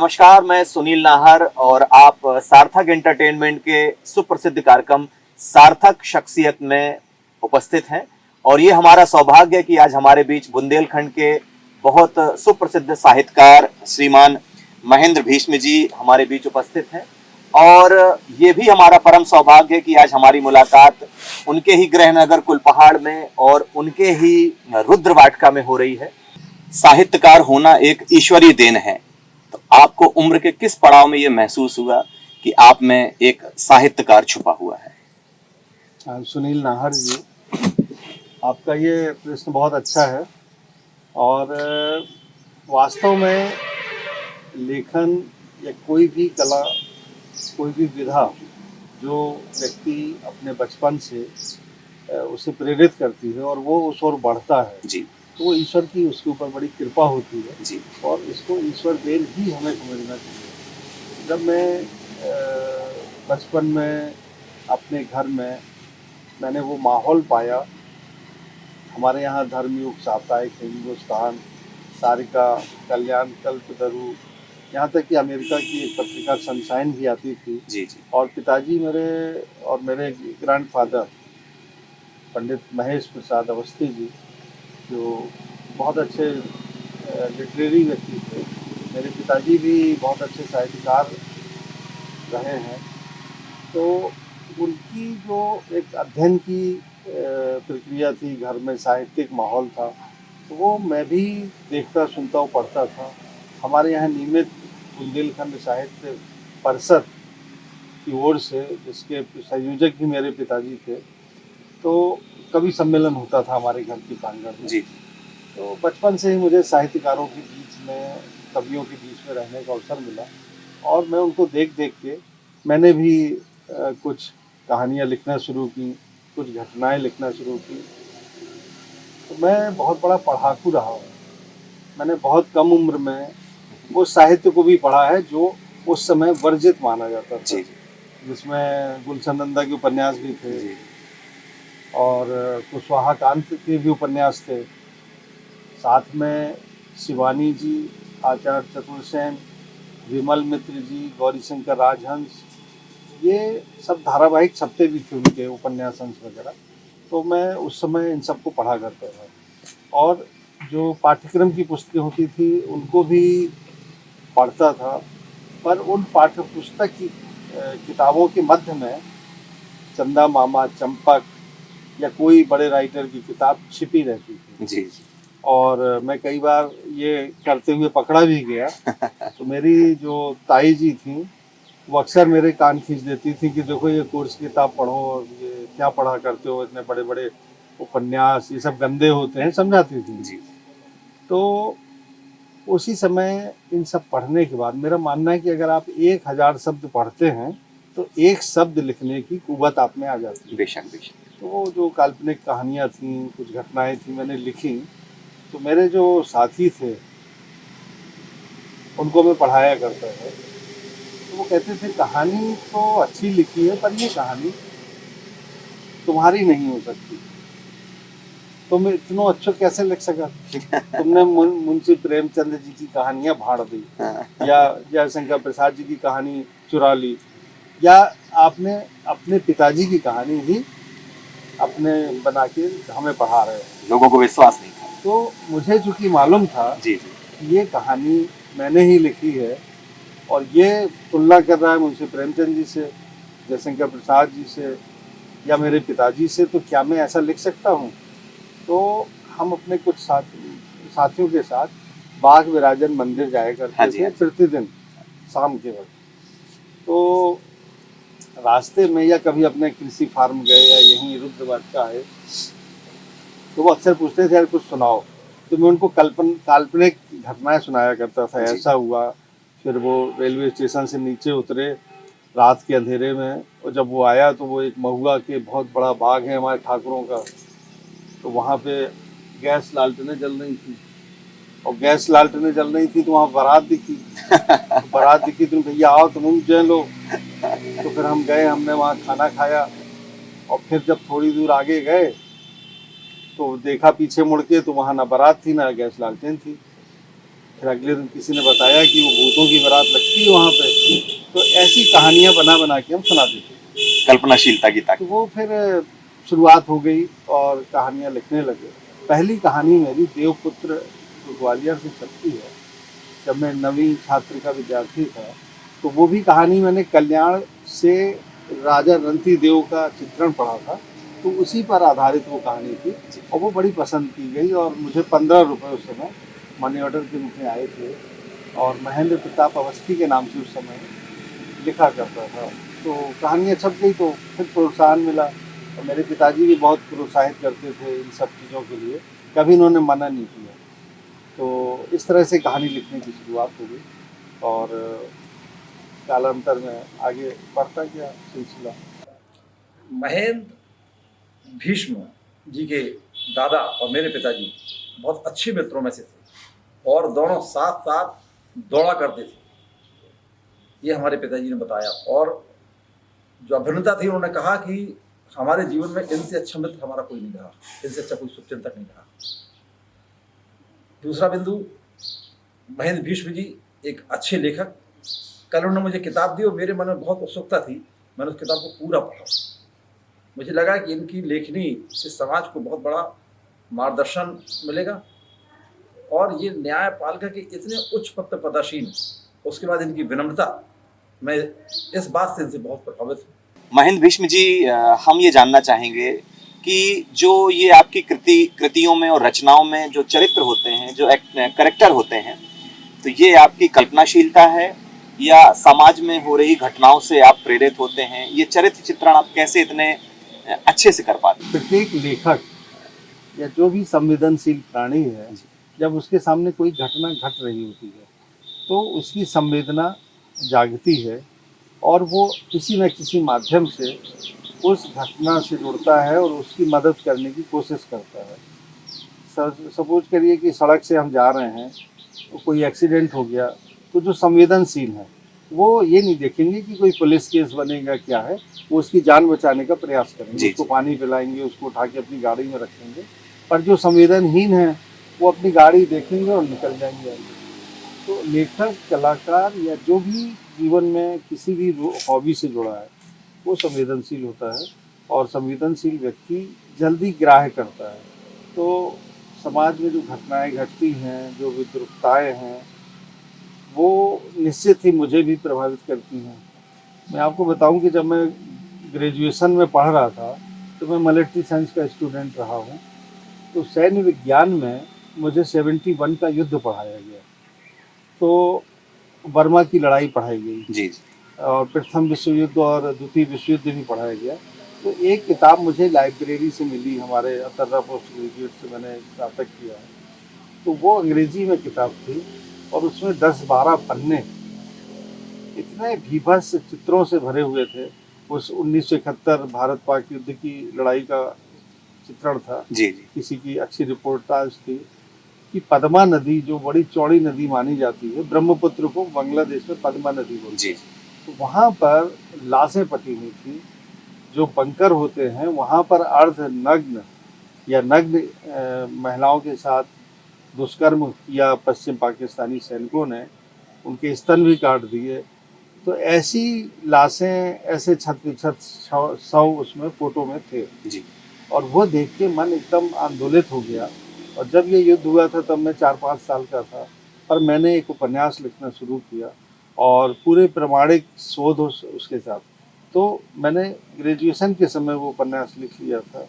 नमस्कार, मैं सुनील नाहर और आप सार्थक एंटरटेनमेंट के सुप्रसिद्ध कार्यक्रम सार्थक शख्सियत में उपस्थित हैं। और ये हमारा सौभाग्य है कि आज हमारे बीच बुंदेलखंड के बहुत सुप्रसिद्ध साहित्यकार श्रीमान महेंद्र भीष्म जी हमारे बीच उपस्थित हैं। और ये भी हमारा परम सौभाग्य है कि आज हमारी मुलाकात उनके ही गृहनगर कुलपहाड़ में और उनके ही रुद्र वाटिका में हो रही है। साहित्यकार होना एक ईश्वरीय देन है। तो आपको उम्र के किस पड़ाव में यह महसूस हुआ कि आप में एक साहित्यकार छुपा हुआ है? सुनील नाहर जी, आपका ये प्रश्न बहुत अच्छा है। और वास्तव में लेखन या कोई भी कला, कोई भी विधा जो व्यक्ति अपने बचपन से उसे प्रेरित करती है और वो उस ओर बढ़ता है जी तो वो ईश्वर की उसके ऊपर बड़ी कृपा होती है जी। और इसको ईश्वर देन ही हमें समझना चाहिए। जब मैं बचपन में अपने घर में मैंने वो माहौल पाया, हमारे यहाँ धर्मयुग, साप्ताहिक, हिंदुस्तान, सारिका, कल्याण, कल्पतरु, यहाँ तक कि अमेरिका की एक पत्रिका सनशाइन भी आती थी। जी जी। और पिताजी मेरे ग्रैंडफादर पंडित महेश प्रसाद अवस्थी जी, जो बहुत अच्छे लिटरेरी व्यक्ति थे। मेरे पिताजी भी बहुत अच्छे साहित्यकार रहे हैं। तो उनकी जो एक अध्ययन की प्रक्रिया थी, घर में साहित्यिक माहौल था, तो वो मैं भी देखता, सुनता और पढ़ता था। हमारे यहाँ नियमित बुंदेलखंड साहित्य परिषद की ओर से, जिसके संयोजक भी मेरे पिताजी थे, तो कभी सम्मेलन होता था हमारे घर की प्रांगण में। जी। तो बचपन से ही मुझे साहित्यकारों के बीच में, कवियों के बीच में रहने का अवसर मिला और मैं उनको देख देख के मैंने भी कुछ कहानियाँ लिखना शुरू की, कुछ घटनाएं लिखना शुरू की। तो मैं बहुत बड़ा पढ़ाकू रहा हूँ। मैंने बहुत कम उम्र में वो साहित्य को भी पढ़ा है जो उस समय वर्जित माना जाता था, जी जिसमें गुलशन नंदा के उपन्यास भी थे जी। और कुशवाहा कांत के भी उपन्यास थे। साथ में शिवानी जी, आचार्य चतुर्सेन, विमल मित्र जी, गौरीशंकर राजहंस, ये सब धारावाहिक छपते भी थे उनके उपन्यास अंश वगैरह। तो मैं उस समय इन सबको पढ़ा करता था और जो पाठ्यक्रम की पुस्तकें होती थी उनको भी पढ़ता था। पर उन पाठ्य पुस्तक की किताबों के मध्य में चंदा मामा, चंपक या कोई बड़े राइटर की किताब छिपी रहती थी। जी जी। और मैं कई बार ये करते हुए पकड़ा भी गया। तो मेरी जो ताई जी थी वो अक्सर मेरे कान खींच देती थी कि देखो ये कोर्स की किताब पढ़ो, और ये क्या पढ़ा करते हो, इतने बड़े बड़े उपन्यास, ये सब गंदे होते हैं, समझाती थी जी। तो उसी समय इन सब पढ़ने के बाद मेरा मानना है कि अगर आप 1000 शब्द पढ़ते हैं तो एक शब्द लिखने की कुव्वत आप में आ जाती है। बेशक बेशक। तो वो जो काल्पनिक कहानियाँ थीं, कुछ घटनाएं थी, मैंने लिखी। तो मेरे जो साथी थे उनको मैं पढ़ाया करता था, तो वो कहते थे कहानी तो अच्छी लिखी है पर ये कहानी तुम्हारी नहीं हो सकती, तुम इतना अच्छा कैसे लिख सका, तुमने मुंशी प्रेमचंद जी की कहानियां भाड़ दी या जयशंकर प्रसाद जी की कहानी चुरा ली, या आपने अपने पिताजी की कहानी ही अपने बना के हमें पढ़ा रहे हो। लोगों को विश्वास नहीं था। तो मुझे चूंकि मालूम था जी जी। कि ये कहानी मैंने ही लिखी है और ये तुलना कर रहा है मुंशी प्रेमचंद जी से, जयशंकर प्रसाद जी से या मेरे पिताजी से, तो क्या मैं ऐसा लिख सकता हूँ। तो हम अपने कुछ साथियों के साथ बाग विराजन मंदिर जाया करते थे प्रतिदिन शाम के वक्त। तो रास्ते में या कभी अपने कृषि फार्म गए या यहीं रुद्र वाटिका है, तो वो अक्सर पूछते थे यार कुछ सुनाओ। तो मैं उनको काल्पनिक घटनाएं सुनाया करता था, ऐसा हुआ। फिर वो रेलवे स्टेशन से नीचे उतरे रात के अंधेरे में, और जब वो आया तो वो एक महुआ के बहुत बड़ा बाग है हमारे ठाकुरों का, तो वहाँ पे गैस लालटेनें जल रही थी, और गैस लालटेनें जल रही थी तो वहाँ बारात दिखी। तो बारात दिखी तो भैया आओ तुम जय लो। तो फिर हम गए, हमने वहाँ खाना खाया, और फिर जब थोड़ी दूर आगे गए तो देखा पीछे मुड़ के तो वहाँ ना बारात थी ना गैस लालटेन थी। फिर अगले दिन किसी ने बताया कि वो भूतों की बारात लगती है वहाँ पे। तो ऐसी कहानियाँ बना बना के हम सुनाते थे। कल्पनाशीलता की तो ताकत। वो फिर शुरुआत हो गई और कहानियाँ लिखने लगे। पहली कहानी मेरी देवपुत्र जो ग्वालियर से छपती है, जब मैं नवीं छात्र का विद्यार्थी था, तो वो भी कहानी मैंने कल्याण से राजा रंती देव का चित्रण पढ़ा था, तो उसी पर आधारित वो कहानी थी और वो बड़ी पसंद की गई और मुझे 15 रुपये उस समय मनी ऑर्डर के रूप में आए थे और महेंद्र प्रताप अवस्थी के नाम से उस समय लिखा करता था। तो कहानियाँ छप गई तो फिर प्रोत्साहन मिला और मेरे पिताजी भी बहुत प्रोत्साहित करते थे इन सब चीज़ों के लिए, कभी इन्होंने मना नहीं किया। तो इस तरह से कहानी लिखने की शुरुआत हो गई और कालांतर में आगे बढ़ता गया सिलसिला। महेंद्र भीष्म जी के दादा और मेरे पिताजी बहुत अच्छे मित्रों में से थे और दोनों साथ साथ दौड़ा करते थे, ये हमारे पिताजी ने बताया। और जो अभिनेता थी उन्होंने कहा कि हमारे जीवन में इनसे अच्छा मित्र हमारा कोई नहीं रहा, इनसे अच्छा कोई शुभचिंतक नहीं रहा। दूसरा बिंदु, महेंद्र भीष्म जी एक अच्छे लेखक। कल उन्होंने मुझे किताब दी और मेरे मन में बहुत उत्सुकता थी, मैंने उस किताब को पूरा पढ़ा। मुझे लगा कि इनकी लेखनी से समाज को बहुत बड़ा मार्गदर्शन मिलेगा और ये न्यायपालिका के इतने उच्च पद पर पदासीन, उसके बाद इनकी विनम्रता, मैं इस बात से इनसे बहुत प्रभावित हूँ। महेंद्र भीष्म जी, हम ये जानना चाहेंगे कि जो ये आपकी कृतियों में और रचनाओं में जो चरित्र होते हैं, जो कैरेक्टर होते हैं, तो ये आपकी कल्पनाशीलता है या समाज में हो रही घटनाओं से आप प्रेरित होते हैं? ये चरित्र चित्रण आप कैसे इतने अच्छे से कर पाते हैं? प्रत्येक लेखक या जो भी संवेदनशील प्राणी है, जब उसके सामने कोई घटना घट रही होती है तो उसकी संवेदना जागती है और वो किसी न किसी माध्यम से उस घटना से जुड़ता है और उसकी मदद करने की कोशिश करता है। सपोज करिए कि सड़क से हम जा रहे हैं तो कोई एक्सीडेंट हो गया, तो जो संवेदनशील हैं वो ये नहीं देखेंगे कि कोई पुलिस केस बनेगा क्या है, वो उसकी जान बचाने का प्रयास करेंगे, उसको पानी पिलाएंगे, उसको उठा के अपनी गाड़ी में रखेंगे। पर जो संवेदनहीन है वो अपनी गाड़ी देखेंगे और निकल जाएंगे। तो लेखक, कलाकार या जो भी जीवन में किसी भी हॉबी से जुड़ा है वो संवेदनशील होता है और संवेदनशील व्यक्ति जल्दी ग्राह्य करता है। तो समाज में जो घटनाएं घटती हैं, जो विद्रुपताएँ हैं, वो निश्चित ही मुझे भी प्रभावित करती हैं। मैं आपको बताऊं कि जब मैं ग्रेजुएशन में पढ़ रहा था तो मैं मिलिट्री साइंस का स्टूडेंट रहा हूं। तो सैन्य विज्ञान में मुझे 71 का युद्ध पढ़ाया गया, तो बर्मा की लड़ाई पढ़ाई गई जी। और प्रथम विश्व युद्ध और द्वितीय विश्व युद्ध भी पढ़ाया गया। तो एक किताब मुझे लाइब्रेरी से मिली, हमारे अतर्रा पोस्ट ग्रेजुएट से मैंने स्नातक किया है, तो वो अंग्रेजी में किताब थी और उसमें 10-12 पन्ने इतने भीभत्स चित्रों से भरे हुए थे। उस 1971 भारत पाक युद्ध की लड़ाई का चित्रण था। जी। किसी की अच्छी रिपोर्टाज थी कि पद्मा नदी, जो बड़ी चौड़ी नदी मानी जाती है, ब्रह्मपुत्र को बांग्लादेश में पद्मा नदी बोलते हैं, तो वहाँ पर लाशें पटी हुई थी। जो बंकर होते हैं वहाँ पर अर्ध नग्न या नग्न महिलाओं के साथ दुष्कर्म किया पश्चिम पाकिस्तानी सैनिकों ने, उनके स्तन भी काट दिए। तो ऐसी लाशें, ऐसे छत शव उसमें फोटो में थे जी। और वो देख के मन एकदम आंदोलित हो गया। और जब ये युद्ध हुआ था तब मैं 4-5 साल का था और मैंने एक उपन्यास लिखना शुरू किया और पूरे प्रमाणिक शोध उसके साथ। तो मैंने ग्रेजुएशन के समय वो उपन्यास लिख लिया था।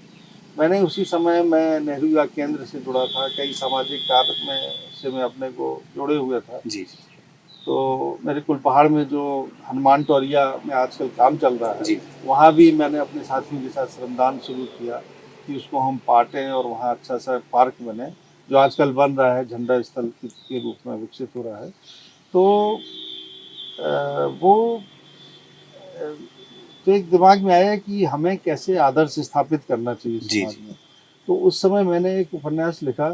मैंने उसी समय मैं नेहरू युवा केंद्र से जुड़ा था, कई सामाजिक कार्य में से मैं अपने को जोड़े हुए था। जी। तो मेरे कुलपहाड़ में जो हनुमान टोरिया में आजकल काम चल रहा है, जी। वहाँ भी मैंने अपने साथियों के साथ श्रमदान शुरू किया कि उसको हम पाटें और वहाँ अच्छा सा पार्क बने, जो आजकल बन रहा है, झंडा स्थल के रूप में विकसित हो रहा है। तो तो एक दिमाग में आया कि हमें कैसे आदर्श स्थापित करना चाहिए समाज में। तो उस समय मैंने एक उपन्यास लिखा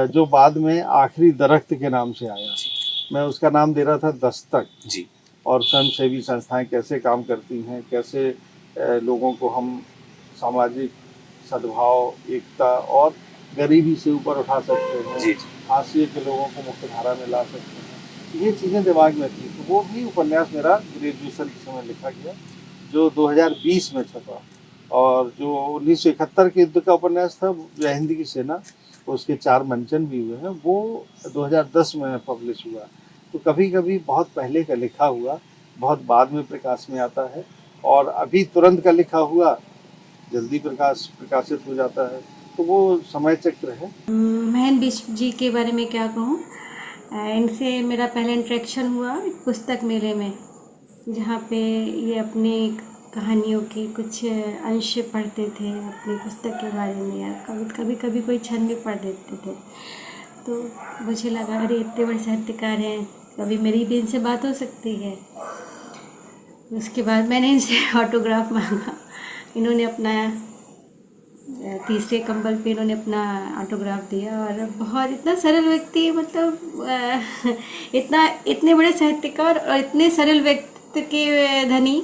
जो बाद में आखिरी दरख्त के नाम से आया। मैं उसका नाम दे रहा था दस्तक जी। और स्वयंसेवी संस्थाएं कैसे काम करती हैं, कैसे लोगों को हम सामाजिक सद्भाव, एकता और गरीबी से ऊपर उठा सकते हैं। जी। हाशिए के लोगों को मुख्य धारा में ला सकते हैं, ये चीज़ें दिमाग में थी। तो वो भी उपन्यास मेरा ग्रेजुएशन के समय लिखा गया, जो 2020 में छपा। और जो 1971 के युद्ध का उपन्यास था, जय हिंद की सेना, उसके 4 मंचन भी हुए हैं, वो 2010 में पब्लिश हुआ। तो कभी कभी बहुत पहले का लिखा हुआ बहुत बाद में प्रकाश में आता है, और अभी तुरंत का लिखा हुआ जल्दी प्रकाशित हो जाता है। तो वो समय चक्र है। महेंद्र बिष्ट जी के बारे में क्या कहूँ। इनसे मेरा पहला इंटरेक्शन हुआ एक पुस्तक मेले में, जहाँ पे ये अपनी कहानियों की कुछ अंश पढ़ते थे अपनी पुस्तक के बारे में, या कभी कभी कोई छंद भी पढ़ देते थे। तो मुझे लगा अरे इतने बड़े साहित्यकार हैं, कभी मेरी भी इनसे बात हो सकती है। उसके बाद मैंने इनसे ऑटोग्राफ मांगा। इन्होंने अपना तीसरे कंबल पे इन्होंने अपना ऑटोग्राफ दिया, और बहुत इतना सरल व्यक्ति, मतलब इतने बड़े साहित्यकार और इतने सरल व्यक्ति के धनी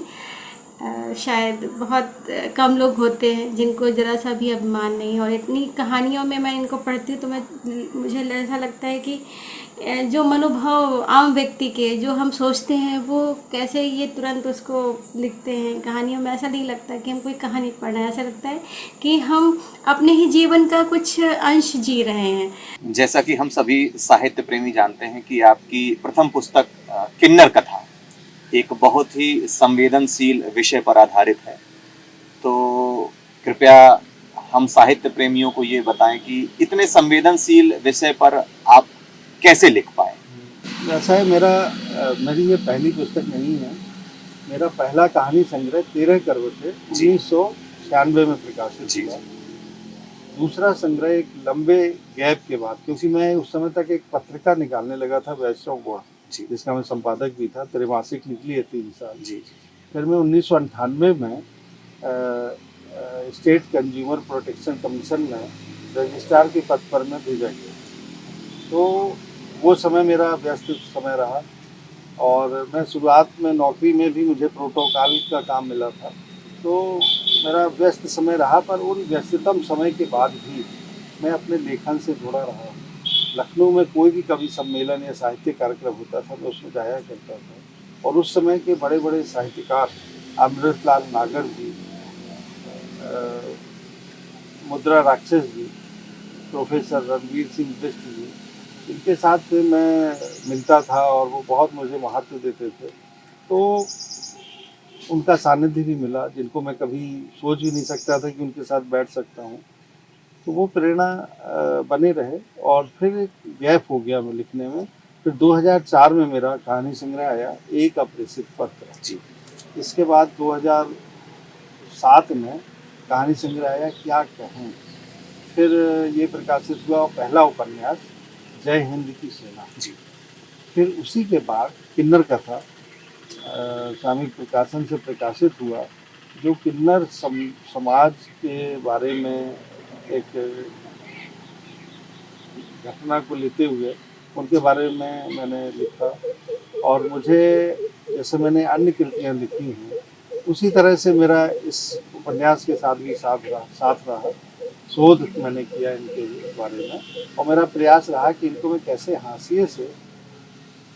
शायद बहुत कम लोग होते हैं जिनको ज़रा सा भी अभिमान नहीं। और इतनी कहानियों में मैं इनको पढ़ती हूँ तो मुझे ऐसा लगता है कि जो मनोभाव आम व्यक्ति के जो हम सोचते हैं वो कैसे ये तुरंत उसको लिखते हैं कहानियों में। ऐसा नहीं लगता कि हम कोई कहानी पढ़ रहे हैं, ऐसा लगता है कि हम अपने ही जीवन का कुछ अंश जी रहे हैं। जैसा कि हम सभी साहित्य प्रेमी जानते हैं कि आपकी प्रथम पुस्तक किन्नर कथा एक बहुत ही संवेदनशील विषय पर आधारित है। तो कृपया हम साहित्य प्रेमियों को ये बताएं कि इतने संवेदनशील विषय पर आप कैसे लिख पाए। ऐसा है, मेरी ये पहली पुस्तक नहीं है। मेरा पहला कहानी संग्रह 13 करवटें 1996 में प्रकाशित हुआ। दूसरा संग्रह एक लंबे गैप के बाद, क्योंकि मैं उस समय तक एक पत्रिका निकालने लगा था वैष्णव गुण, जिसका मैं संपादक भी था। त्रैमासिक निकली है 3 साल। फिर मैं 1998 में स्टेट कंज्यूमर प्रोटेक्शन कमीशन में रजिस्ट्रार के पद पर मैं भेजा गया। तो वो समय मेरा व्यस्त समय रहा, और मैं शुरुआत में नौकरी में भी मुझे प्रोटोकॉल का काम मिला था। तो मेरा व्यस्त समय रहा, पर उन व्यस्ततम समय के बाद भी मैं अपने लेखन से जुड़ा रहा। लखनऊ में कोई भी कवि सम्मेलन या साहित्य कार्यक्रम होता था, मैं उसमें जाया करता था। और उस समय के बड़े बड़े साहित्यकार अमृतलाल नागर जी, मुद्रा राक्षस जी, प्रोफेसर रणवीर सिंह बिष्ट जी, इनके साथ से मैं मिलता था और वो बहुत मुझे महत्व देते थे। तो उनका सानिध्य भी मिला, जिनको मैं कभी सोच भी नहीं सकता था कि उनके साथ बैठ सकता हूँ। तो वो प्रेरणा बने रहे, और फिर एक गैप हो गया मैं लिखने में। फिर 2004 में मेरा कहानी संग्रह आया, एक अप्रेषित पत्र। इसके बाद 2007 में कहानी संग्रह आया, क्या कहें। फिर ये प्रकाशित हुआ पहला उपन्यास जय हिंद की सेना। फिर उसी के बाद किन्नर कथा सामयिक प्रकाशन से प्रकाशित हुआ, जो किन्नर समाज के बारे में एक घटना को लेते हुए उनके बारे में मैंने लिखा। और मुझे, जैसे मैंने अन्य कृतियाँ लिखी हैं, उसी तरह से मेरा इस उपन्यास के साथ भी साथ रहा। शोध मैंने किया इनके बारे में, और मेरा प्रयास रहा कि इनको मैं कैसे हाशिए से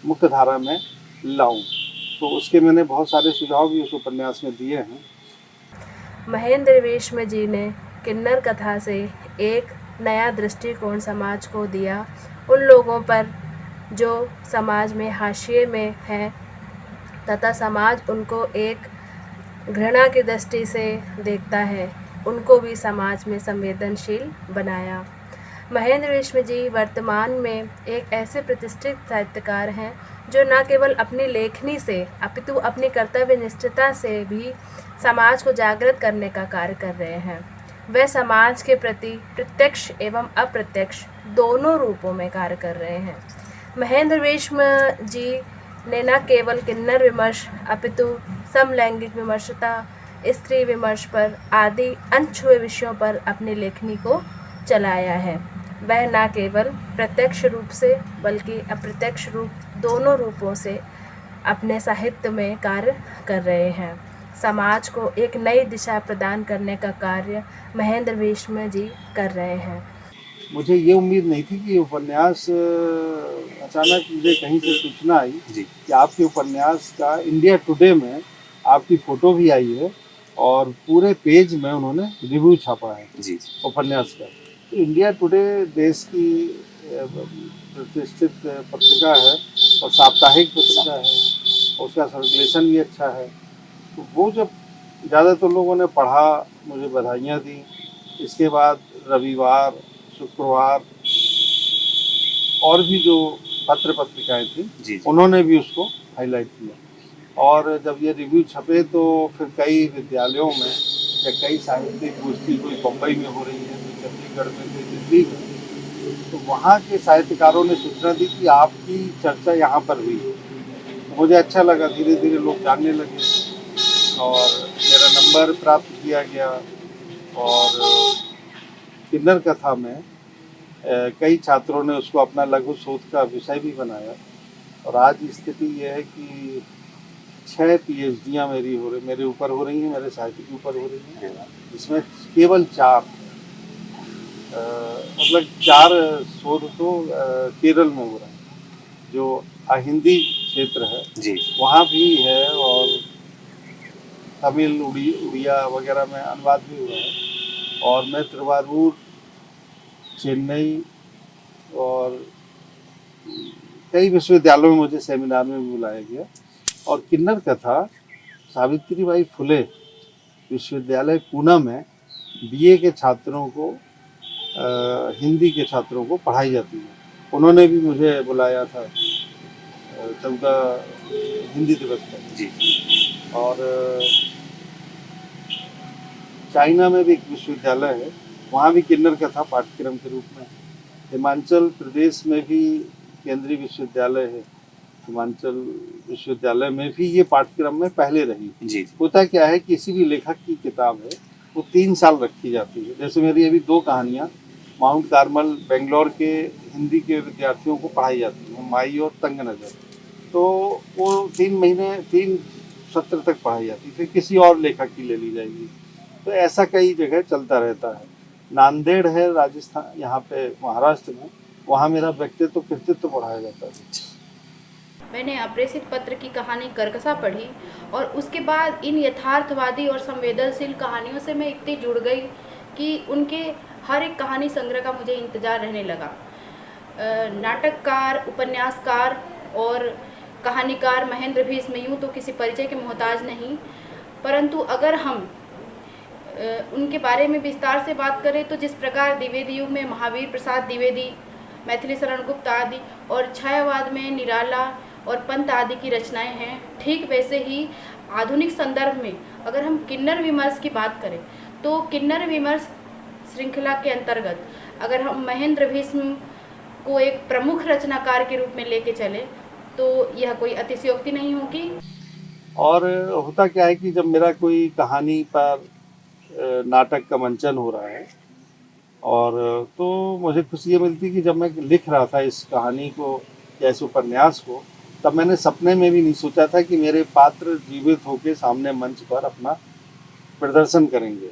मुख्य धारा में लाऊं। तो उसके मैंने बहुत सारे सुझाव भी उस उपन्यास में दिए हैं। महेंद्र बिष्ट जी ने किन्नर कथा से एक नया दृष्टिकोण समाज को दिया, उन लोगों पर जो समाज में हाशिए में हैं तथा समाज उनको एक घृणा की दृष्टि से देखता है, उनको भी समाज में संवेदनशील बनाया। महेंद्र बिष्ट जी वर्तमान में एक ऐसे प्रतिष्ठित साहित्यकार हैं जो न केवल अपनी लेखनी से अपितु अपनी कर्तव्य निष्ठता से भी समाज को जागृत करने का कार्य कर रहे हैं। वे समाज के प्रति प्रत्यक्ष एवं अप्रत्यक्ष दोनों रूपों में कार्य कर रहे हैं। महेंद्र बिष्ट जी ने न केवल किन्नर विमर्श अपितु समलैंगिक विमर्शता, स्त्री विमर्श पर आदि अनछुए विषयों पर अपनी लेखनी को चलाया है। वह न केवल प्रत्यक्ष रूप से बल्कि अप्रत्यक्ष रूप दोनों रूपों से अपने साहित्य में कार्य कर रहे हैं। समाज को एक नई दिशा प्रदान करने का कार्य महेंद्र बिष्ट जी कर रहे हैं। मुझे ये उम्मीद नहीं थी कि ये उपन्यास अचानक मुझे कहीं से सूचना आई जी कि आपके उपन्यास का इंडिया टुडे में आपकी फ़ोटो भी आई है और पूरे पेज में उन्होंने रिव्यू छापा है जी उपन्यास का। तो इंडिया टुडे देश की प्रतिष्ठित पत्रिका है और साप्ताहिक पत्रिका है, उसका सर्कुलेशन भी अच्छा है। तो वो जब ज़्यादातर लोगों ने पढ़ा, मुझे बधाइयाँ दी। इसके बाद रविवार, शुक्रवार और भी जो पत्र पत्रिकाएँ थी जी जी उन्होंने भी उसको हाईलाइट किया। और जब ये रिव्यू छपे तो फिर कई विद्यालयों में या कई साहित्यिक गोष्ठी, कोई बम्बई में हो रही है, कोई चंडीगढ़ में, कोई दिल्ली में, तो वहाँ के साहित्यकारों ने सूचना दी कि आपकी चर्चा यहाँ पर हुई। तो मुझे अच्छा लगा, धीरे धीरे लोग जानने लगे और मेरा नंबर प्राप्त किया गया। और किन्नर कथा में कई छात्रों ने उसको अपना लघु शोध का विषय भी बनाया। और आज स्थिति यह है कि 6 PhDयाँ मेरे ऊपर हो रही हैं, मेरे साहित्य के ऊपर हो रही हैं, जिसमें केवल 4 मतलब 4 शोध तो केरल में हो रहे हैं, जो हिंदी क्षेत्र है जी वहाँ भी है, और तमिल, उड़िया वगैरह में अनुवाद भी हुआ है। और मैं तिरुवारूर, चेन्नई और कई विश्वविद्यालयों में मुझे सेमिनार में भी बुलाया गया। और किन्नर कथा सावित्रीबाई फुले विश्वविद्यालय पूना में BA के छात्रों को, हिंदी के छात्रों को पढ़ाई जाती है। उन्होंने भी मुझे बुलाया था 14 हिंदी दिवस पर। जी और चाइना में भी एक विश्वविद्यालय है, वहाँ भी किन्नर कथा पाठ्यक्रम के रूप में। हिमाचल प्रदेश में भी केंद्रीय विश्वविद्यालय है, हिमाचल विश्वविद्यालय में भी ये पाठ्यक्रम में पहले रही। जी होता क्या है, किसी भी लेखक की किताब है वो 3 साल रखी जाती है। जैसे मेरी अभी 2 कहानियाँ माउंट कार्मल बेंगलोर के हिंदी के विद्यार्थियों को पढ़ाई जाती हैं, माई और तंग नज़र। तो वो 3 महीने 3 सत्र तक पढ़ाई जाती है, फिर किसी और लेखक की ले ली जाएगी। तो ऐसा कई जगह चलता रहता है। नांदेड़ है राजस्थान, यहाँ पे महाराष्ट्र में, वहाँ मेरा व्यक्तित्व कृतित्व पढ़ाया जाता है। मैंने अप्रेषित पत्र की कहानी करकसा पढ़ी और उसके बाद इन यथार्थवादी और संवेदनशील कहानियों से मैं इतनी जुड़ गई कि उनके हर एक कहानी संग्रह का मुझे इंतज़ार रहने लगा। नाटककार, उपन्यासकार और कहानीकार महेंद्र भी इसमें यूँ तो किसी परिचय के मोहताज नहीं, परंतु अगर हम उनके बारे में विस्तार से बात करें तो जिस प्रकार द्विवेदी युग में महावीर प्रसाद द्विवेदी, मैथिली शरण गुप्त आदि और छायावाद में निराला और पंत आदि की रचनाएं हैं, ठीक वैसे ही आधुनिक संदर्भ में अगर हम किन्नर विमर्श की बात करें तो किन्नर विमर्श श्रृंखला के अंतर्गत अगर हम महेंद्र भीष्म को एक प्रमुख रचनाकार के रूप में लेके चले तो यह कोई अतिशयोक्ति नहीं होगी। और होता क्या है कि जब मेरा कोई कहानी पर नाटक का मंचन हो रहा है, और तो मुझे खुशी ये मिलती कि जब मैं लिख रहा था इस कहानी को या इस उपन्यास को, तब मैंने सपने में भी नहीं सोचा था कि मेरे पात्र जीवित होकर सामने मंच पर अपना प्रदर्शन करेंगे।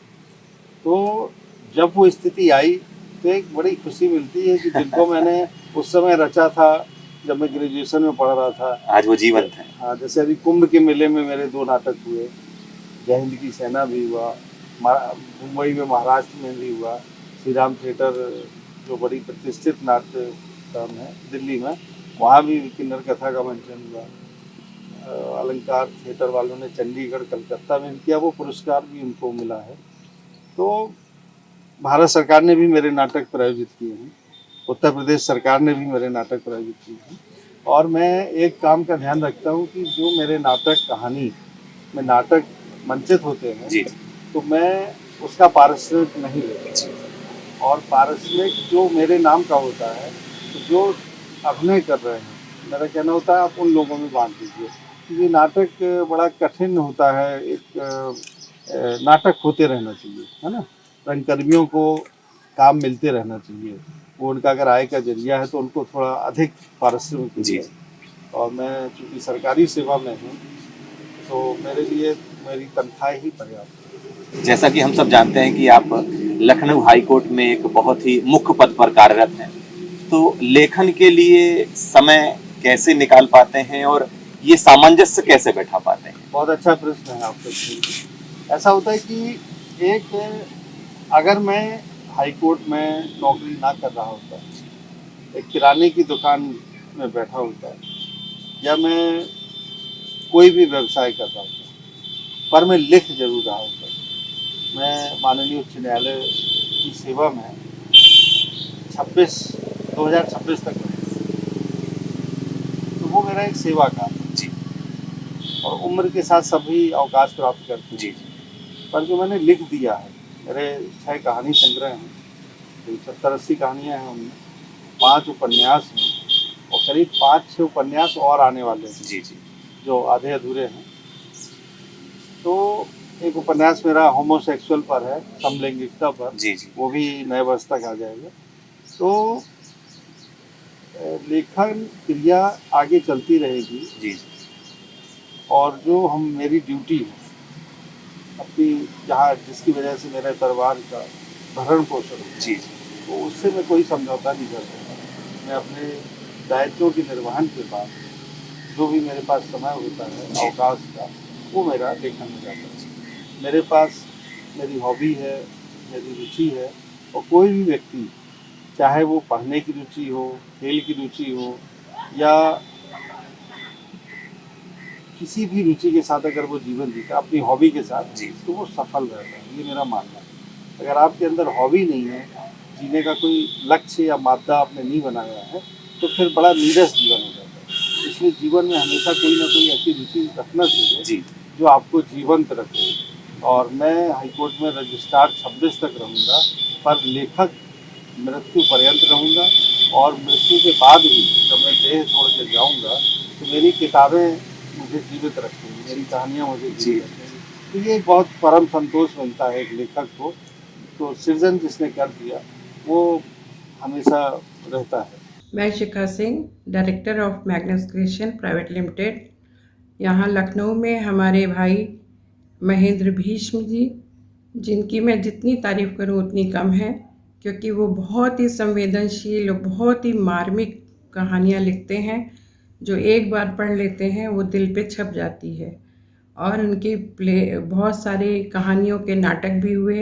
तो जब वो स्थिति आई तो एक बड़ी खुशी मिलती है कि जिनको मैंने उस समय रचा था जब मैं ग्रेजुएशन में पढ़ रहा था, आज वो जीवंत है। हाँ, जैसे अभी कुंभ के मेले में मेरे 2 नाटक हुए, जय हिंद की सेना भी हुआ, मुंबई में महाराष्ट्र में भी हुआ, श्री राम थिएटर जो बड़ी प्रतिष्ठित नाट्य स्थान है दिल्ली में, वहाँ भी किन्नर कथा का मंचन हुआ। अलंकार थिएटर वालों ने चंडीगढ़, कलकत्ता में किया, वो पुरस्कार भी उनको मिला है। तो भारत सरकार ने भी मेरे नाटक प्रायोजित किए हैं, उत्तर प्रदेश सरकार ने भी मेरे नाटक प्रायोजित किए हैं। और मैं एक काम का ध्यान रखता हूँ कि जो मेरे नाटक कहानी में नाटक मंचित होते हैं जी तो मैं उसका पारिश्रमिक नहीं लेता, और पारिश्रमिक जो मेरे नाम का होता है, तो जो अभिनय कर रहे हैं, मेरा कहना होता है आप उन लोगों में बांट दीजिए, क्योंकि नाटक बड़ा कठिन होता है। एक नाटक होते रहना चाहिए, है ना, रंगकर्मियों को काम मिलते रहना चाहिए, वो उनका अगर आय का जरिया है तो उनको थोड़ा अधिक पारिश्रमिक जी। है। और मैं चूँकि सरकारी सेवा में हूँ तो मेरे लिए मेरी तनख्वाह ही पर्याप्त है। जैसा कि हम सब जानते हैं कि आप लखनऊ हाई कोर्ट में एक बहुत ही मुख्य पद पर कार्यरत हैं, तो लेखन के लिए समय कैसे निकाल पाते हैं और ये सामंजस्य कैसे बैठा पाते हैं? बहुत अच्छा प्रश्न है आपका। ऐसा होता है कि एक अगर मैं हाई कोर्ट में नौकरी ना कर रहा होता, एक किराने की दुकान में बैठा होता, या मैं कोई भी व्यवसाय कर रहा होता, पर मैं लिख जरूर रहा होता। मैं माननीय उच्च न्यायालय की सेवा में 2026 तक रहा, तो वो मेरा एक सेवा कार्य जी और उम्र के साथ सभी अवकाश प्राप्त करते हैं। जी पर जो मैंने लिख दिया है, मेरे 6 कहानी संग्रह हैं, 70-80 कहानियाँ हैं, उनमें 5 उपन्यास हैं और करीब 5-6 उपन्यास और आने वाले हैं जी जी जो आधे अधूरे हैं। तो एक उपन्यास मेरा होमोसेक्सुअल पर है, समलैंगिकता पर, जी जी वो भी नए वर्ष तक आ जाएगा। तो लेखन क्रिया आगे चलती रहेगी जी और जो मेरी ड्यूटी है अपनी, जहाँ जिसकी वजह से मेरे परिवार का भरण पोषण है, जी तो उससे मैं कोई समझौता नहीं कर सकता। मैं अपने दायित्वों के निर्वहन के बाद जो भी मेरे पास समय होता है अवकाश का, वो मेरा लेखन में जाता है। मेरे पास मेरी हॉबी है, मेरी रुचि है, और कोई भी व्यक्ति, चाहे वो पढ़ने की रुचि हो, खेल की रुचि हो, या किसी भी रुचि के साथ अगर वो जीवन जीता अपनी हॉबी के साथ, जी तो वो सफल रहता है। ये मेरा मानना है। अगर आपके अंदर हॉबी नहीं है, जीने का कोई लक्ष्य या मादा आपने नहीं बनाया है, तो फिर बड़ा नीरस जीवन हो जाता है। इसलिए जीवन में हमेशा कोई ना कोई ऐसी रुचि रखना चाहिए जी जो आपको जीवंत रखे। और मैं हाईकोर्ट में रजिस्ट्रार 26 तक रहूँगा, पर लेखक मृत्यु पर्यंत रहूँगा। और मृत्यु के बाद भी जब मैं देह छोड़ के जाऊँगा, तो मेरी किताबें मुझे जीवित रखेंगी, मेरी कहानियाँ मुझे जीवित रखेंगी। तो ये बहुत परम संतोष मिलता है एक लेखक को। तो सृजन जिसने कर दिया वो हमेशा रहता है। मैं Shikha Singh, director of Magnus creation private limited. यहाँ लखनऊ में हमारे भाई महेंद्र भीष्म जी, जिनकी मैं जितनी तारीफ़ करूँ उतनी कम है, क्योंकि वो बहुत ही संवेदनशील और बहुत ही मार्मिक कहानियाँ लिखते हैं, जो एक बार पढ़ लेते हैं वो दिल पे छप जाती है। और उनकी बहुत सारी कहानियों के नाटक भी हुए,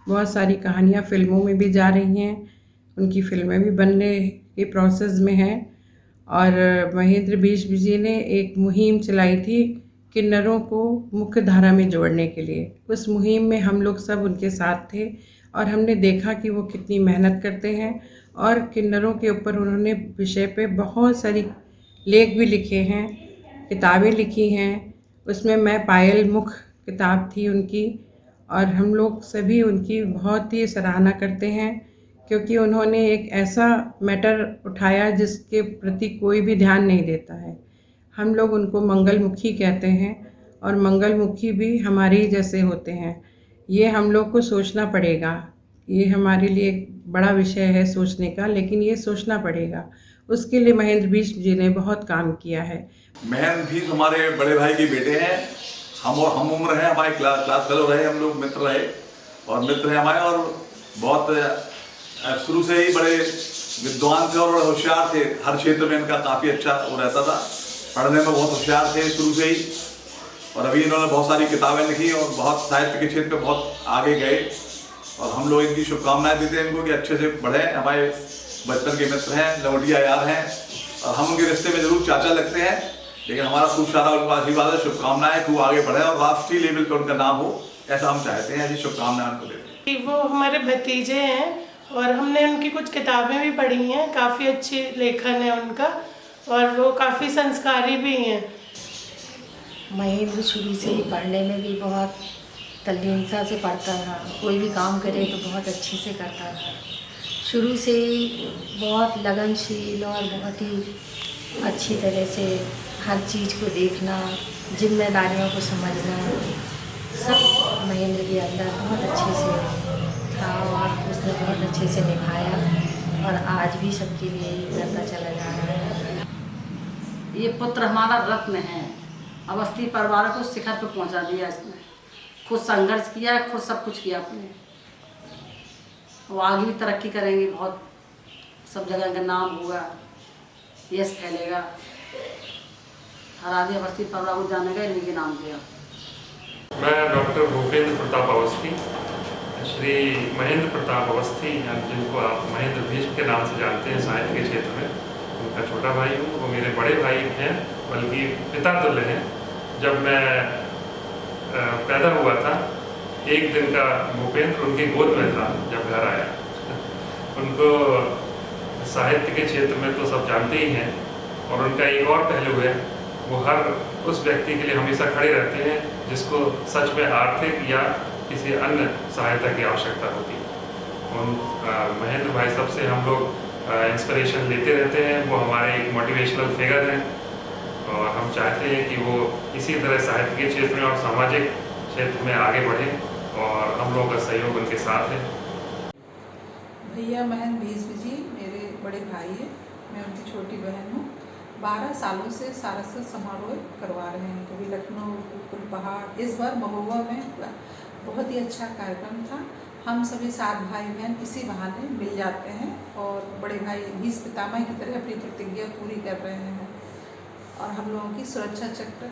बहुत सारी कहानियाँ फिल्मों में भी जा रही हैं, उनकी फिल्में भी बनने के प्रोसेस में हैं। और महेंद्र भीष्म जी ने एक मुहिम चलाई थी किन्नरों को मुख्य धारा में जोड़ने के लिए। उस मुहिम में हम लोग सब उनके साथ थे और हमने देखा कि वो कितनी मेहनत करते हैं। और किन्नरों के ऊपर उन्होंने विषय पे बहुत सारी लेख भी लिखे हैं, किताबें लिखी हैं। उसमें मैं पायल मुख किताब थी उनकी, और हम लोग सभी उनकी बहुत ही सराहना करते हैं, क्योंकि उन्होंने एक ऐसा मैटर उठाया जिसके प्रति कोई भी ध्यान नहीं देता है। हम लोग उनको मंगलमुखी कहते हैं, और मंगलमुखी भी हमारे ही जैसे होते हैं। ये हम लोग को सोचना पड़ेगा। ये हमारे लिए एक बड़ा विषय है सोचने का, लेकिन ये सोचना पड़ेगा। उसके लिए महेंद्र भीष्म जी ने बहुत काम किया है। महेंद्र भीष्म हमारे बड़े भाई के बेटे हैं। हम उम्र हैं, हमारे क्लास फेलो रहे, हम लोग मित्र रहे और मित्र हैं हमारे। और बहुत शुरू से ही बड़े विद्वान थे और होशियार थे। हर क्षेत्र में इनका काफ़ी अच्छा वो रहता था, पढ़ने में बहुत होशियार थे शुरू से ही। और अभी इन्होंने बहुत सारी किताबें लिखी और बहुत साहित्य के क्षेत्र में बहुत आगे गए। और हम लोग इनकी शुभकामनाएं देते हैं इनको कि अच्छे से पढ़ें। हमारे बचपन के मित्र हैं, लौटिया यार हैं, और हम उनके रिश्ते में जरूर चाचा लगते हैं, लेकिन हमारा खूब सारा उनका आशीर्वाद है, शुभकामनाएं, खूब आगे बढ़े और राष्ट्रीय लेवल पर उनका नाम हो, ऐसा हम चाहते हैं। ऐसी शुभकामनाएं उनको देते हैं। वो हमारे भतीजे हैं और हमने उनकी कुछ किताबें भी पढ़ी हैं। काफ़ी अच्छी लेखन है उनका और वो काफ़ी संस्कारी भी हैं। महेंद्र शुरू से ही पढ़ने में भी बहुत तल्लीनता से पढ़ता रहा, कोई भी काम करे तो बहुत अच्छे से करता रहा। शुरू से ही बहुत लगनशील और बहुत ही अच्छी तरह से हर चीज़ को देखना, जिम्मेदारियों को समझना, सब महेंद्र के अंदर बहुत अच्छे से था और उसने बहुत अच्छे से निभाया और आज भी सबके लिए ही करता चला जा रहा है। ये पुत्र हमारा रत्न है। अवस्थी परिवार को शिखर पर पहुंचा दिया इसने। खुद संघर्ष किया, खुद सब कुछ किया अपने। वो आगे भी तरक्की करेंगे, बहुत सब जगह का नाम होगा, यश फैलेगा। हर आदमी अवस्थी परिवार को जानेगा, इन्हीं के नाम दिया। मैं डॉक्टर भूपेंद्र प्रताप अवस्थी, श्री महेंद्र प्रताप अवस्थी, जिनको आप महेंद्र भीष्म के नाम से जानते हैं साहित्य के क्षेत्र में, उनका छोटा भाई हूँ। वो मेरे बड़े भाई हैं, बल्कि पिता तुल्य हैं। जब मैं पैदा हुआ था, एक दिन का भूपेंद्र उनकी गोद में था जब घर आया। उनको साहित्य के क्षेत्र में तो सब जानते ही हैं, और उनका एक और पहलू है, वो हर उस व्यक्ति के लिए हमेशा खड़े रहते हैं जिसको सच में आर्थिक या किसी अन्य सहायता की आवश्यकता होती है। उन महेंद्र भाई साहब से हम लोग इंस्पिरेशन लेते रहते हैं। वो हमारे एक मोटिवेशनल फिगर हैं, और हम चाहते हैं कि वो इसी तरह साहित्य के क्षेत्र में और सामाजिक क्षेत्र में आगे बढ़ें, और हम लोगों का सहयोग उनके साथ है। भैया महेंद्र भीष्म जी मेरे बड़े भाई हैं, मैं उनकी छोटी बहन हूँ। 12 सालों से सारस्वत समारोह करवा रहे हैं, कभी लखनऊ, कुलपहाड़, इस बार महुआ में हुआ। बहुत ही अच्छा कार्यक्रम था। हम सभी 7 भाई बहन इसी बहाने मिल जाते हैं और बड़े भाई भीष्म पितामह की तरह अपनी प्रतिज्ञा पूरी कर रहे हैं, और हम लोगों की सुरक्षा चक्र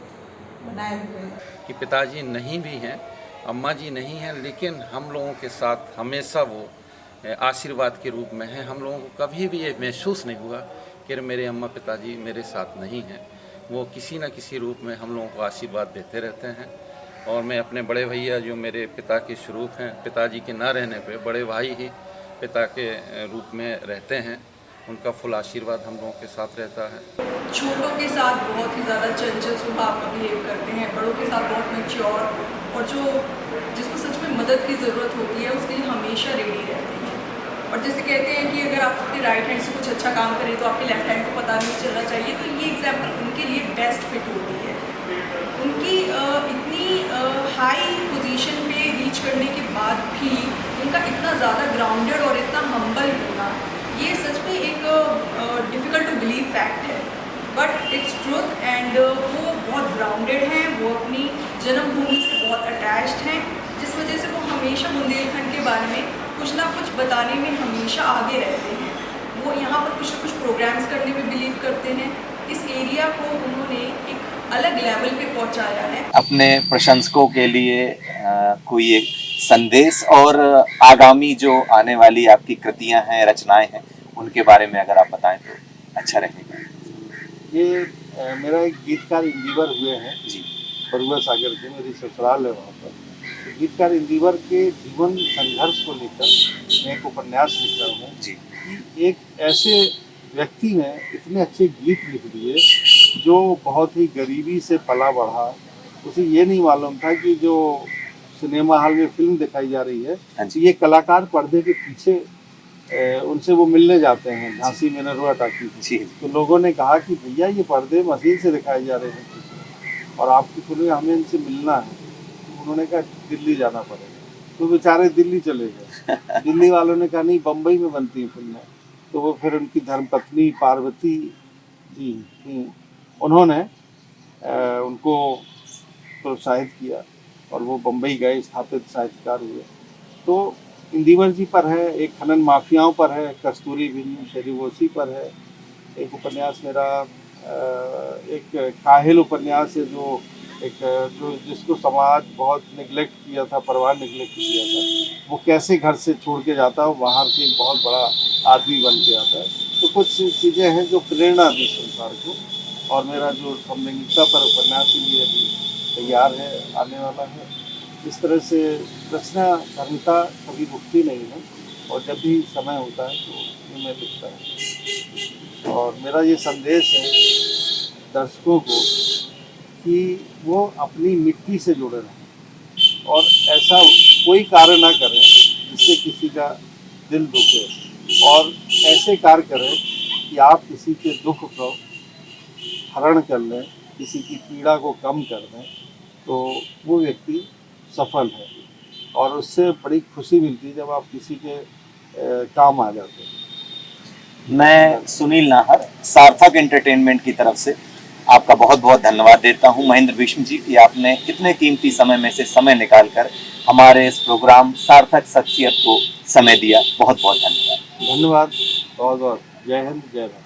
बनाए हुए हैं। कि पिताजी नहीं भी हैं, अम्मा जी नहीं हैं, लेकिन हम लोगों के साथ हमेशा वो आशीर्वाद के रूप में हैं। हम लोगों को कभी भी ये महसूस नहीं हुआ कि मेरे अम्मा पिताजी मेरे साथ नहीं हैं। वो किसी न किसी रूप में हम लोगों को आशीर्वाद देते रहते हैं। और मैं अपने बड़े भैया जो मेरे पिता के स्वरूप हैं, पिताजी के ना रहने पे बड़े भाई ही पिता के रूप में रहते हैं, उनका फुल आशीर्वाद हम लोगों के साथ रहता है। छोटों के साथ बहुत ही ज़्यादा चंचल स्वभाव का बिहेव करते हैं, बड़ों के साथ बहुत मैच्योर, और जिसको सच में मदद की ज़रूरत होती है उसके लिए हमेशा रेडी रहते हैं। और जैसे कहते हैं कि अगर आप अपने राइट हैंड से कुछ अच्छा काम करें तो आपके लेफ्ट हैंड को पता नहीं चलना चाहिए, तो ये एग्जाम्पल उनके लिए बेस्ट फिट होती है। उनकी इतनी हाई पोजीशन पे रीच करने के बाद भी उनका इतना ज़्यादा ग्राउंडेड और इतना हम्बल होना, ये सच में एक डिफ़िकल्ट टू बिलीव फैक्ट है, बट इट्स ट्रूथ। एंड वो बहुत ग्राउंडेड हैं, वो अपनी जन्मभूमि से बहुत अटैच्ड हैं, जिस वजह से वो हमेशा बुंदेलखंड के बारे में कुछ ना कुछ बताने में हमेशा आगे रहते हैं। वो यहाँ पर कुछ ना कुछ प्रोग्राम्स करने में बिलीव करते हैं। इस एरिया को उन्होंने एक अलग लेवल पे पहुँचाया है। अपने प्रशंसकों के लिए कोई एक संदेश और आगामी जो आने वाली आपकी कृतियां हैं, रचनाएं हैं, उनके बारे में अगर आप बताएं तो अच्छा रहेगा। ये मेरा एक गीतकार इंदिवर हुए हैं जी, बरुआ सागर के, मेरी ससुराल है वहाँ पर। तो गीतकार इंदिवर के जीवन संघर्ष को लेकर मैं एक उपन्यास लिख रहा हूँ जी, कि एक ऐसे व्यक्ति ने इतने अच्छे गीत लिख दिए जो बहुत ही गरीबी से पला बढ़ा। उसे ये नहीं मालूम था कि जो सिनेमा हॉल में फिल्म दिखाई जा रही है, ये कलाकार पर्दे के पीछे उनसे वो मिलने जाते हैं, झांसी में नरुआ टाकी से। तो लोगों ने कहा कि भैया ये पर्दे मशीन से दिखाए जा रहे हैं और आपकी फिल्म हमें इनसे मिलना है। तो उन्होंने कहा दिल्ली जाना पड़ेगा। तो बेचारे दिल्ली चले गए। दिल्ली वालों ने कहा नहीं, बम्बई में बनती हैं फिल्में। तो वो फिर उनकी धर्मपत्नी पार्वती जी थी, उन्होंने उनको प्रोत्साहित किया और वो बम्बई गए, स्थापित साहित्यकार हुए। तो इंदिवर जी पर है, एक खनन माफियाओं पर है, कस्तूरी बिन्नू शेरीवोसी पर है, एक उपन्यास मेरा एक काहिल उपन्यास है जो जिसको समाज बहुत निगलेक्ट किया था, परिवार निगलेक्ट किया था, वो कैसे घर से छोड़ के जाता है, बाहर से एक बहुत बड़ा आदमी बन के आता है। तो कुछ चीज़ें हैं जो प्रेरणा दी संसार को। और मेरा जो समलैंगिकता पर उपन्यास लिए अभी तैयार है, आने वाला है। इस तरह से रचना करता कभी रुकती नहीं है, और जब भी समय होता है तो ये मैं लिखता हूँ। और मेरा ये संदेश है दर्शकों को कि वो अपनी मिट्टी से जुड़े रहें और ऐसा कोई कार्य ना करें जिससे किसी का दिल दुखे, और ऐसे कार्य करें कि आप किसी के दुख को हरण कर लें, किसी की पीड़ा को कम कर दें, तो वो व्यक्ति सफल है। और उससे बड़ी खुशी मिलती है जब आप किसी के काम आ जाते हैं। मैं सुनील नाहर, सार्थक एंटरटेनमेंट की तरफ से आपका बहुत बहुत धन्यवाद देता हूं महेंद्र भीष्म जी कि आपने इतने कीमती समय में से समय निकालकर हमारे इस प्रोग्राम सार्थक शख्सियत को समय दिया। बहुत बहुत धन्यवाद। धन्यवाद, बहुत बहुत। जय हिंद, जय भारत।